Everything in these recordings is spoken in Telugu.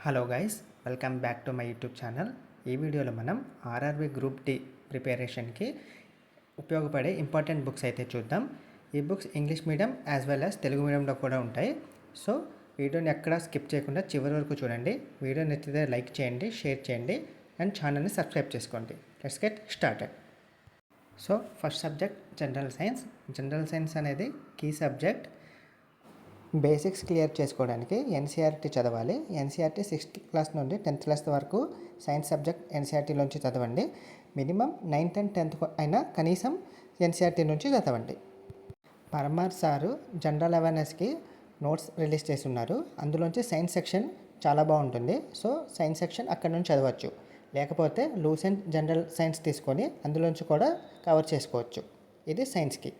Hello guys, welcome back to my YouTube channel. ఈ వీడియోలో మనం ఆర్ఆర్బి గ్రూప్ డి ప్రిపరేషన్కి ఉపయోగపడే ఇంపార్టెంట్ బుక్స్ అయితే చూద్దాం. ఈ books English medium as well as Telugu మీడియంలో కూడా ఉంటాయి. సో వీడియోని ఎక్కడ స్కిప్ చేయకుండా చివరి వరకు చూడండి. వీడియో నచ్చితే లైక్ చేయండి, షేర్ చేయండి అండ్ ఛానల్ని సబ్స్క్రైబ్ చేసుకోండి. Let's get started. So first subject general science. General science అనేది కీ సబ్జెక్ట్. బేసిక్స్ క్లియర్ చేసుకోవడానికి ఎన్సీఆర్టీ చదవాలి. ఎన్సీఆర్టీ 6th క్లాస్ నుండి 10th క్లాస్ వరకు సైన్స్ సబ్జెక్ట్ ఎన్సీఆర్టీలోంచి చదవండి. మినిమం 9th and 10th అయినా కనీసం ఎన్సీఆర్టీ నుంచి చదవండి. పరమార్ సారు జనరల్ అవేర్నెస్కి నోట్స్ రిలీజ్ చేస్తున్నారు. అందులోంచి సైన్స్ సెక్షన్ చాలా బాగుంటుంది. సో సైన్స్ సెక్షన్ అక్కడ నుంచి చదవచ్చు. లేకపోతే లూసెంట్ జనరల్ సైన్స్ తీసుకొని అందులోంచి కూడా కవర్ చేసుకోవచ్చు. ఇది సైన్స్కి.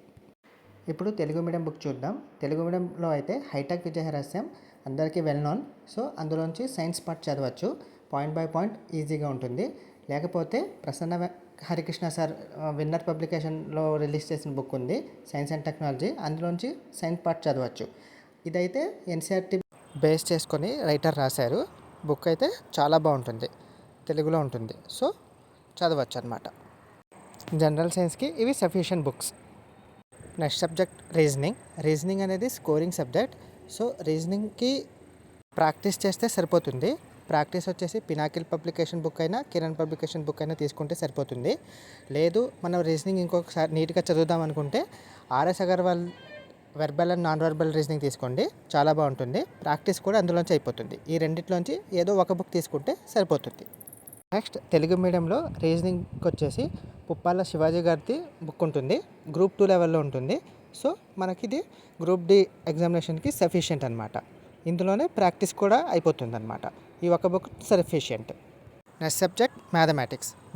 ఇప్పుడు తెలుగు మీడియం బుక్ చూద్దాం. తెలుగు మీడియంలో అయితే హైటెక్ విజయరహస్యం అందరికీ వెల్ నోన్. సో అందులోంచి సైన్స్ పార్ట్ చదవచ్చు. పాయింట్ బై పాయింట్ ఈజీగా ఉంటుంది. లేకపోతే ప్రసన్న హరికృష్ణ సార్ విన్నర్ పబ్లికేషన్లో రిలీజ్ చేసిన బుక్ ఉంది, సైన్స్ అండ్ టెక్నాలజీ. అందులోంచి సైన్స్ పార్ట్ చదవచ్చు. ఇదైతే ఎన్సీఆర్టీ బేస్ చేసుకొని రైటర్ రాశారు. బుక్ అయితే చాలా బాగుంటుంది, తెలుగులో ఉంటుంది. సో చదవచ్చు అన్నమాట. జనరల్ సైన్స్కి ఇవి sufficient books. Next subject reasoning అనేది స్కోరింగ్ సబ్జెక్ట్. సో రీజనింగ్కి ప్రాక్టీస్ చేస్తే సరిపోతుంది. ప్రాక్టీస్ వచ్చేసి పినాకిల్ పబ్లికేషన్ బుక్ అయినా కిరణ్ పబ్లికేషన్ బుక్ అయినా తీసుకుంటే సరిపోతుంది. లేదు మనం రీజనింగ్ ఇంకొకసారి నీట్గా చదువుదాం అనుకుంటే RS Agarwal verbal and non verbal reasoning తీసుకోండి, చాలా బాగుంటుంది. ప్రాక్టీస్ కూడా అందులోంచి అయిపోతుంది. ఈ రెండిట్లోంచి ఏదో ఒక బుక్ తీసుకుంటే సరిపోతుంది. నెక్స్ట్ తెలుగు మీడియంలో రీజనింగ్కి వచ్చేసి పుప్పాల శివాజీ గారిది బుక్ ఉంటుంది, గ్రూప్ 2 లెవెల్లో ఉంటుంది. సో మనకి ఇది గ్రూప్ డి ఎగ్జామినేషన్కి సఫిషియెంట్ అనమాట. ఇందులోనే ప్రాక్టీస్ కూడా అయిపోతుంది అనమాట. ఈ ఒక బుక్ సఫిషియెంట్. నెక్స్ట్ సబ్జెక్ట్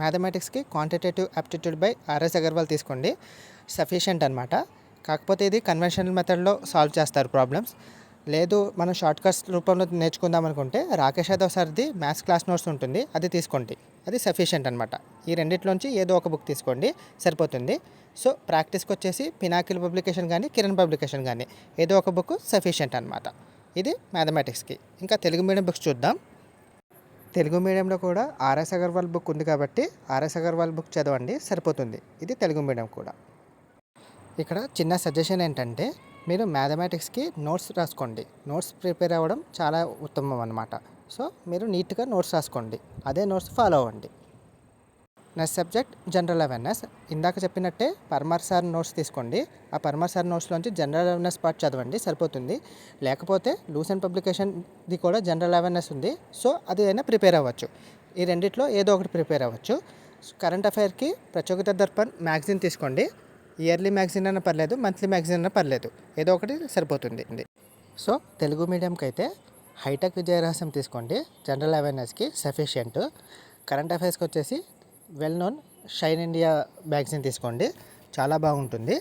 మ్యాథమెటిక్స్కి quantitative aptitude by RS Aggarwal తీసుకోండి, సఫిషియెంట్ అనమాట. కాకపోతే ఇది కన్వెన్షనల్ మెథడ్లో సాల్వ్ చేస్తారు ప్రాబ్లమ్స్. లేదు మనం షార్ట్ కట్స్ రూపంలో నేర్చుకుందాం అనుకుంటే రాకేష్ యాదవ్ సార్ది మ్యాథ్స్ క్లాస్ నోట్స్ ఉంటుంది, అది తీసుకోండి, అది సఫిషియెంట్ అనమాట. ఈ రెండిట్లోంచి ఏదో ఒక బుక్ తీసుకోండి, సరిపోతుంది. సో ప్రాక్టీస్కి వచ్చేసి పినాకిల్ పబ్లికేషన్ కానీ కిరణ్ పబ్లికేషన్ కానీ ఏదో ఒక బుక్ సఫిషియెంట్ అనమాట. ఇది మ్యాథమెటిక్స్కి. ఇంకా తెలుగు మీడియం బుక్స్ చూద్దాం. తెలుగు మీడియంలో కూడా ఆర్ఎస్ అగర్వాల్ బుక్ ఉంది కాబట్టి ఆర్ఎస్ అగర్వాల్ బుక్ చదవండి, సరిపోతుంది. ఇది తెలుగు మీడియం కూడా. ఇక్కడ చిన్న సజెషన్ ఏంటంటే మీరు మ్యాథమెటిక్స్కి నోట్స్ రాసుకోండి. నోట్స్ ప్రిపేర్ అవ్వడం చాలా ఉత్తమం అన్నమాట. సో మీరు నీట్గా నోట్స్ రాసుకోండి, అదే నోట్స్ ఫాలో అవ్వండి. Next subject general awareness. ఇందాక చెప్పినట్టే పరమార్ సార్ నోట్స్ తీసుకోండి. ఆ పరమార్ సార్ నోట్స్లోంచి జనరల్ అవేర్నెస్ పార్ట్ చదవండి, సరిపోతుంది. లేకపోతే లూసెంట్ పబ్లికేషన్ది కూడా జనరల్ అవేర్నెస్ ఉంది. సో అది అయినా ప్రిపేర్ అవ్వచ్చు. ఈ రెండిట్లో ఏదో ఒకటి ప్రిపేర్ అవ్వచ్చు. కరెంట్ అఫైర్కి ప్రచోదిత దర్పణ్ మ్యాగజైన్ తీసుకోండి. ఇయర్లీ మ్యాగజైన్ అయినా పర్లేదు, మంత్లీ మ్యాగజైన్ అయినా పర్లేదు, ఏదో ఒకటి సరిపోతుంది. సో తెలుగు మీడియంకి అయితే హైటెక్ విజయరహస్యం తీసుకోండి, జనరల్ అవేర్నెస్కి సఫిషియెంట్. కరెంట్ అఫైర్స్కి వచ్చేసి well known shine India magazine తీసుకోండి, చాలా బాగుంటుంది.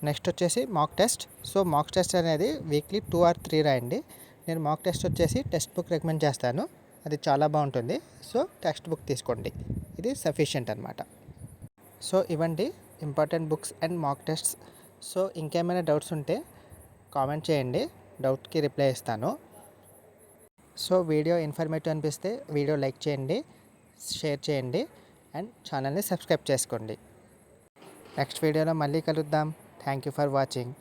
నెక్స్ట్ వచ్చేసి mock test. So mock test అనేది వీక్లీ 2 or 3 రాయండి. నేను మాక్ టెస్ట్ వచ్చేసి టెక్స్ట్ బుక్ రికమెండ్ చేస్తాను, అది చాలా బాగుంటుంది. సో టెక్స్ట్ బుక్ తీసుకోండి, ఇది సఫిషియెంట్ అనమాట. సో ఇవ్వండి important books and mock tests. So ఇంకేమైనా డౌట్స్ ఉంటే కామెంట్ చేయండి, డౌట్కి రిప్లై ఇస్తాను. సో వీడియో ఇన్ఫర్మేటివ్ అనిపిస్తే వీడియో లైక్ చేయండి, షేర్ చేయండి అండ్ ఛానల్ని సబ్స్క్రైబ్ చేసుకోండి. నెక్స్ట్ వీడియోలో మళ్ళీ కలుద్దాం. Thank you for watching.